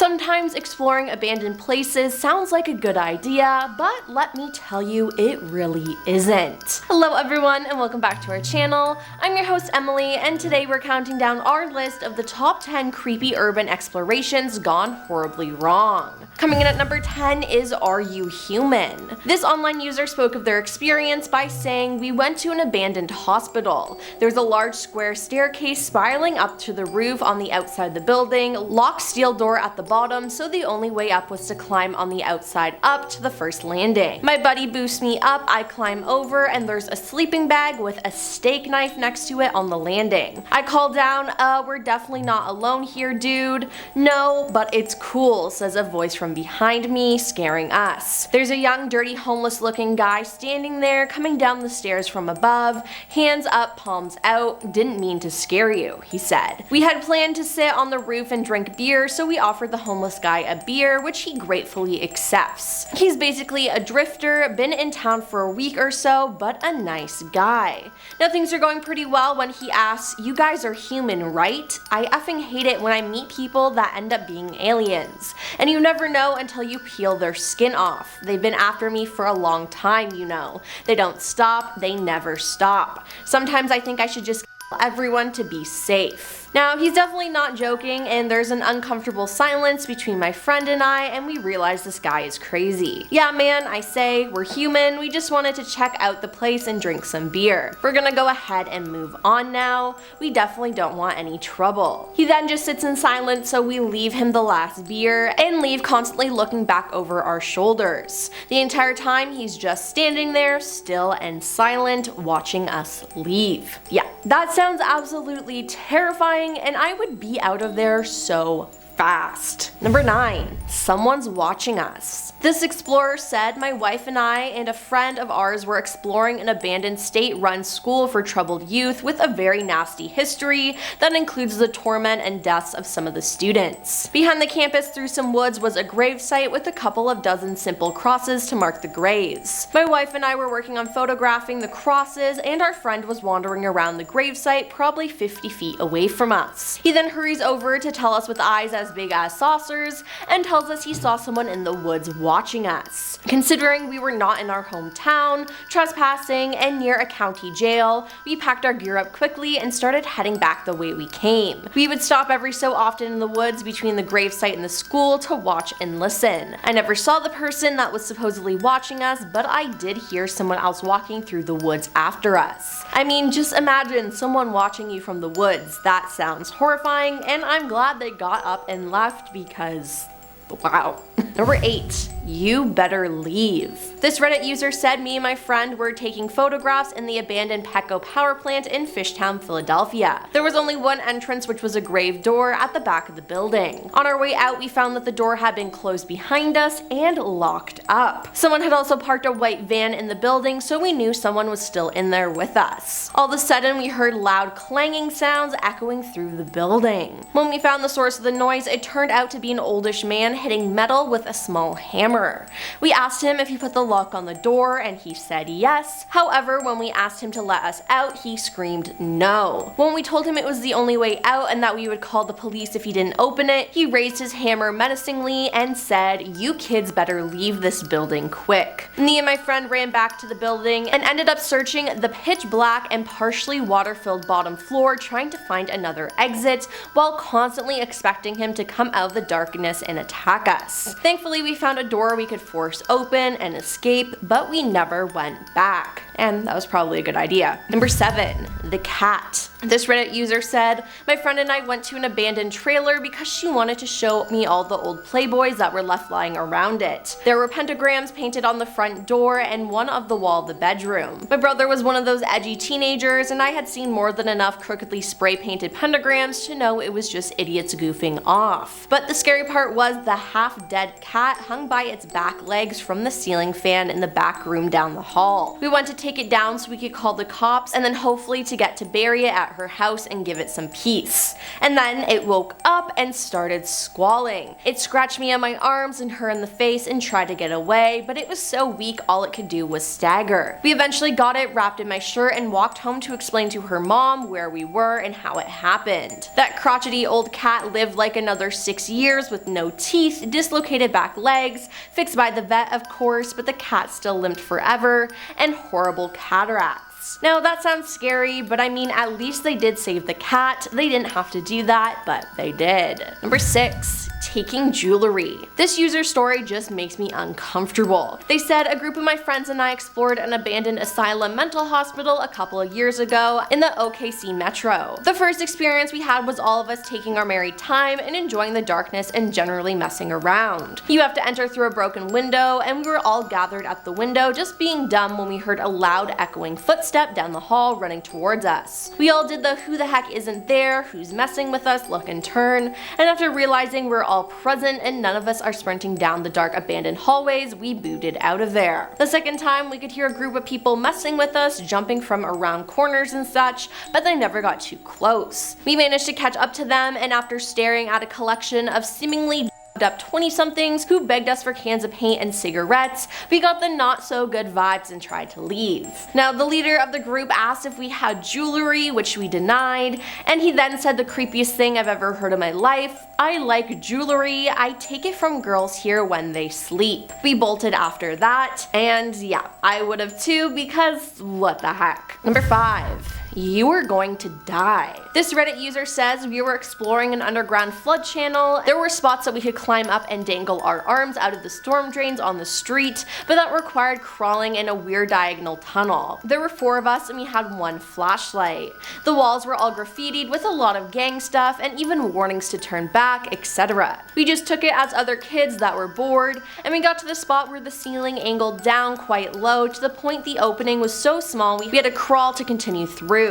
Sometimes exploring abandoned places sounds like a good idea, but let me tell you, it really isn't. Hello everyone and welcome back to our channel. I'm your host Emily, and today we're counting down our list of the top 10 creepy urban explorations gone horribly wrong. Coming in at number 10 is Are You Human? This online user spoke of their experience by saying, "We went to an abandoned hospital. There's a large square staircase spiraling up to the roof on the outside of the building, locked steel door at the bottom, so the only way up was to climb on the outside up to the first landing. My buddy boosts me up, I climb over, and there's a sleeping bag with a steak knife next to it on the landing. I call down, we're definitely not alone here, dude." "No, but it's cool," says a voice from behind me, scaring us. There's a young, dirty, homeless looking guy standing there, coming down the stairs from above, hands up, palms out. "Didn't mean to scare you," he said. We had planned to sit on the roof and drink beer, so we offered the homeless guy a beer, which he gratefully accepts. He's basically a drifter, been in town for a week or so, but a nice guy. Now things are going pretty well when he asks, "You guys are human, right? I effing hate it when I meet people that end up being aliens. And you never know until you peel their skin off. They've been after me for a long time, you know. They don't stop, they never stop. Sometimes I think I should just kill everyone to be safe." Now, he's definitely not joking, and there's an uncomfortable silence between my friend and we realize this guy is crazy. "Yeah man," I say, "we're human, we just wanted to check out the place and drink some beer. We're gonna go ahead and move on now. We definitely don't want any trouble." He then just sits in silence, so we leave him the last beer and leave, constantly looking back over our shoulders. The entire time he's just standing there, still and silent, watching us leave. Yeah, that sounds absolutely terrifying, and I would be out of there so fast. Number 9. Someone's watching us. This explorer said, "My wife and I and a friend of ours were exploring an abandoned state-run school for troubled youth with a very nasty history that includes the torment and deaths of some of the students. Behind the campus through some woods was a gravesite with a couple of dozen simple crosses to mark the graves. My wife and I were working on photographing the crosses, and our friend was wandering around the gravesite probably 50 feet away from us. He then hurries over to tell us with eyes as big as saucers and tells us he saw someone in the woods watching us. Considering we were not in our hometown, trespassing, and near a county jail, we packed our gear up quickly and started heading back the way we came. We would stop every so often in the woods between the gravesite and the school to watch and listen. I never saw the person that was supposedly watching us, but I did hear someone else walking through the woods after us. I mean, just imagine someone watching you from the woods. That sounds horrifying, and I'm glad they got up and left because, wow." Number 8. You better leave. This Reddit user said, "Me and my friend were taking photographs in the abandoned Petco power plant in Fishtown, Philadelphia. There was only one entrance, which was a grave door at the back of the building. On our way out, we found that the door had been closed behind us and locked up. Someone had also parked a white van in the building, so we knew someone was still in there with us. All of a sudden, we heard loud clanging sounds echoing through the building. When we found the source of the noise, it turned out to be an oldish man hitting metal with a small hammer. We asked him if he put the lock on the door, and he said yes. However, when we asked him to let us out, he screamed no. When we told him it was the only way out and that we would call the police if he didn't open it, he raised his hammer menacingly and said, 'You kids better leave this building quick.' Me and my friend ran back to the building and ended up searching the pitch black and partially water-filled bottom floor, trying to find another exit while constantly expecting him to come out of the darkness and attack us. Thankfully, we found a door we could force open and escape, but we never went back. And that was probably a good idea." Number 7. The cat. This Reddit user said, "My friend and I went to an abandoned trailer because she wanted to show me all the old Playboys that were left lying around it. There were pentagrams painted on the front door and one of the wall of the bedroom. My brother was one of those edgy teenagers, and I had seen more than enough crookedly spray painted pentagrams to know it was just idiots goofing off. But the scary part was the half-dead cat hung by its back legs from the ceiling fan in the back room down the hall. We went to take it down so we could call the cops and then hopefully to get to bury it at her house and give it some peace. And then it woke up and started squalling. It scratched me on my arms and her in the face and tried to get away, but it was so weak all it could do was stagger. We eventually got it wrapped in my shirt and walked home to explain to her mom where we were and how it happened. That crotchety old cat lived like another 6 years with no teeth, dislocated back legs, fixed by the vet of course, but the cat still limped forever, and horrible cataracts. Now that sounds scary, but I mean at least they did save the cat. They didn't have to do that, but they did. Number 6. Taking jewelry. This user's story just makes me uncomfortable. They said a group of my friends and I explored an abandoned asylum mental hospital a couple of years ago in the OKC metro. The first experience we had was all of us taking our merry time and enjoying the darkness and generally messing around. You have to enter through a broken window, and we were all gathered at the window just being dumb when we heard a loud echoing footstep down the hall running towards us. We all did the who the heck isn't there, who's messing with us look and turn, and after realizing we're all present and none of us are sprinting down the dark abandoned hallways, we booted out of there. The second time we could hear a group of people messing with us, jumping from around corners and such, but they never got too close. We managed to catch up to them, and after staring at a collection of seemingly up 20-somethings who begged us for cans of paint and cigarettes, we got the not so good vibes and tried to leave. Now the leader of the group asked if we had jewelry, which we denied, and he then said the creepiest thing I've ever heard in my life: "I like jewelry, I take it from girls here when they sleep." We bolted after that, and yeah, I would have too, because what the heck. Number 5. You are going to die. This Reddit user says we were exploring an underground flood channel. There were spots that we could climb up and dangle our arms out of the storm drains on the street, but that required crawling in a weird diagonal tunnel. There were 4 of us and we had 1 flashlight. The walls were all graffitied with a lot of gang stuff and even warnings to turn back, etc. We just took it as other kids that were bored, and we got to the spot where the ceiling angled down quite low to the point the opening was so small we had to crawl to continue through.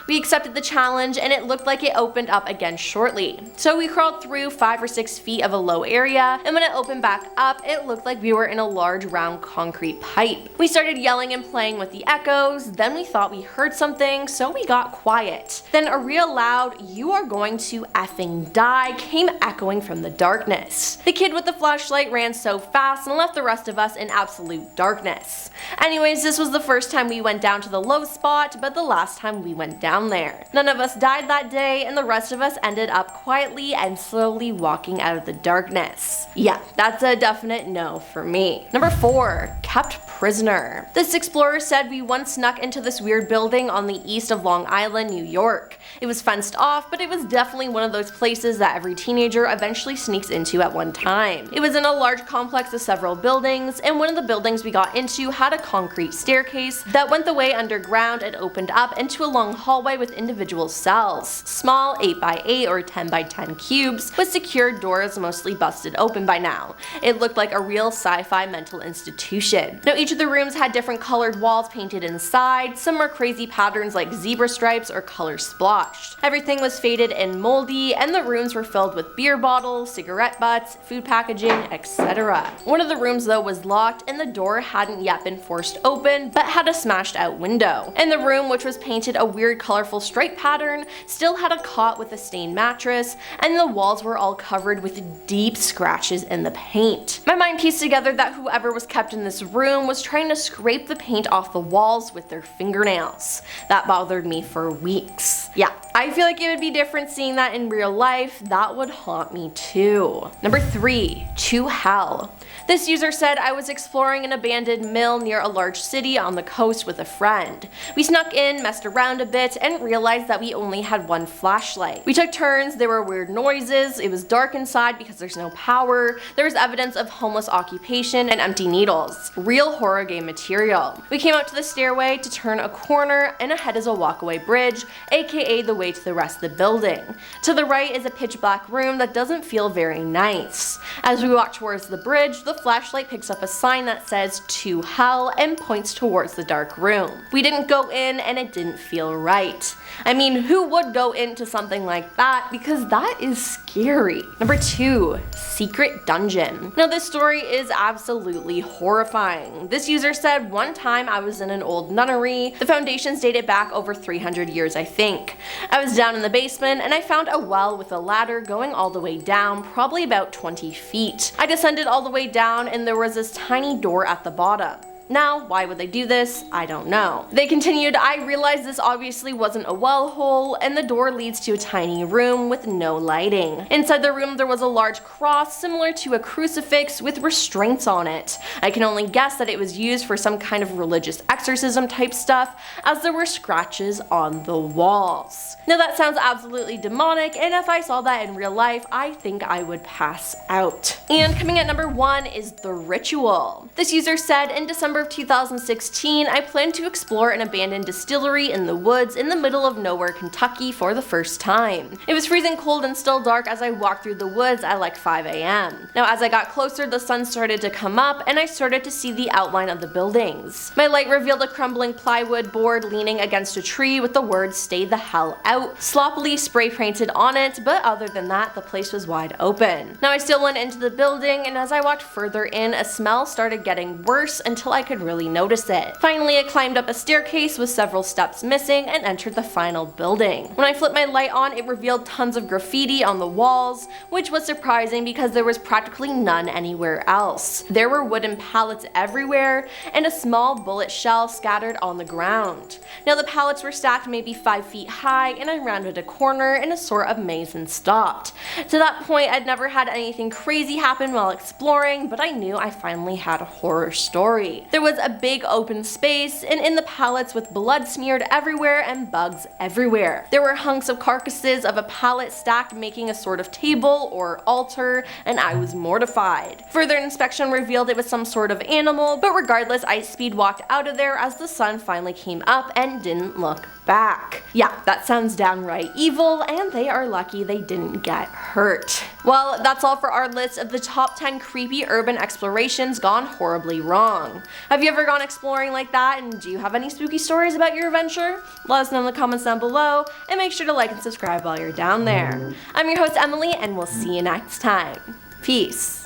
We accepted the challenge and it looked like it opened up again shortly. So we crawled through 5 or 6 feet of a low area, and when it opened back up, it looked like we were in a large round concrete pipe. We started yelling and playing with the echoes, then we thought we heard something, so we got quiet. Then a real loud "you are going to effing die" came echoing from the darkness. The kid with the flashlight ran so fast and left the rest of us in absolute darkness. Anyways, this was the first time we went down to the low spot, but the last time we went down there. None of us died that day, and the rest of us ended up quietly and slowly walking out of the darkness. Yeah, that's a definite no for me. Number 4. Kept prisoner. This explorer said we once snuck into this weird building on the east of Long Island, New York. It was fenced off, but it was definitely one of those places that every teenager eventually sneaks into at one time. It was in a large complex of several buildings, and one of the buildings we got into had a concrete staircase that went the way underground and opened up into a long hallway with individual cells. Small 8x8 or 10x10 cubes with secured doors mostly busted open by now. It looked like a real sci-fi mental institution. Now each of the rooms had different colored walls painted inside, some were crazy patterns like zebra stripes or color splotched. Everything was faded and moldy, and the rooms were filled with beer bottles, cigarette butts, food packaging, etc. One of the rooms though was locked and the door hadn't yet been forced open but had a smashed out window. And the room, which was painted a weird colorful stripe pattern, still had a cot with a stained mattress, and the walls were all covered with deep scratches in the paint. My mind pieced together that whoever was kept in this room was trying to scrape the paint off the walls with their fingernails. That bothered me for weeks. Yeah, I feel like it would be different seeing that in real life. That would haunt me too. Number 3. To hell. This user said I was exploring an abandoned mill near a large city on the coast with a friend. We snuck in, messed around a bit, and realized that we only had 1 flashlight. We took turns, there were weird noises, it was dark inside because there's no power, there was evidence of homeless occupation and empty needles. Real horror game material. We came out to the stairway to turn a corner, and ahead is a walkaway bridge, aka the way to the rest of the building. To the right is a pitch black room that doesn't feel very nice. As we walk towards the bridge, the flashlight picks up a sign that says "To Hell" and points towards the dark room. We didn't go in and it didn't feel right. I mean, who would go into something like that? Because that is scary. Number 2. Secret dungeon. Now this story is absolutely horrifying. terrifying. This user said, one time I was in an old nunnery. The foundations dated back over 300 years, I think. I was down in the basement and I found a well with a ladder going all the way down, probably about 20 feet. I descended all the way down and there was this tiny door at the bottom. Now, why would they do this? I don't know. They continued, I realized this obviously wasn't a well hole, and the door leads to a tiny room with no lighting. Inside the room there was a large cross similar to a crucifix with restraints on it. I can only guess that it was used for some kind of religious exorcism type stuff, as there were scratches on the walls. Now that sounds absolutely demonic, and if I saw that in real life, I think I would pass out. And coming at number 1 is the ritual. This user said, in December of 2016, I planned to explore an abandoned distillery in the woods in the middle of nowhere, Kentucky for the first time. It was freezing cold and still dark as I walked through the woods at like 5 a.m. Now as I got closer, the sun started to come up and I started to see the outline of the buildings. My light revealed a crumbling plywood board leaning against a tree with the words "Stay the hell out" sloppily spray painted on it, but other than that, the place was wide open. Now I still went into the building, and as I walked further in, a smell started getting worse until I could really notice it. Finally, I climbed up a staircase with several steps missing and entered the final building. When I flipped my light on, it revealed tons of graffiti on the walls, which was surprising because there was practically none anywhere else. There were wooden pallets everywhere and a small bullet shell scattered on the ground. Now the pallets were stacked maybe 5 feet high, and I rounded a corner in a sort of maze and stopped. To that point, I'd never had anything crazy happen while exploring, but I knew I finally had a horror story. There was a big open space, and in the pallets with blood smeared everywhere and bugs everywhere. There were hunks of carcasses of a pallet stacked making a sort of table or altar, and I was mortified. Further inspection revealed it was some sort of animal, but regardless, I speed walked out of there as the sun finally came up and didn't look back. Yeah, that sounds downright evil, and they are lucky they didn't get hurt. Well, that's all for our list of the top 10 creepy urban explorations gone horribly wrong. Have you ever gone exploring like that, and do you have any spooky stories about your adventure? Let us know in the comments down below, and make sure to like and subscribe while you're down there. I'm your host Emily, and we'll see you next time. Peace.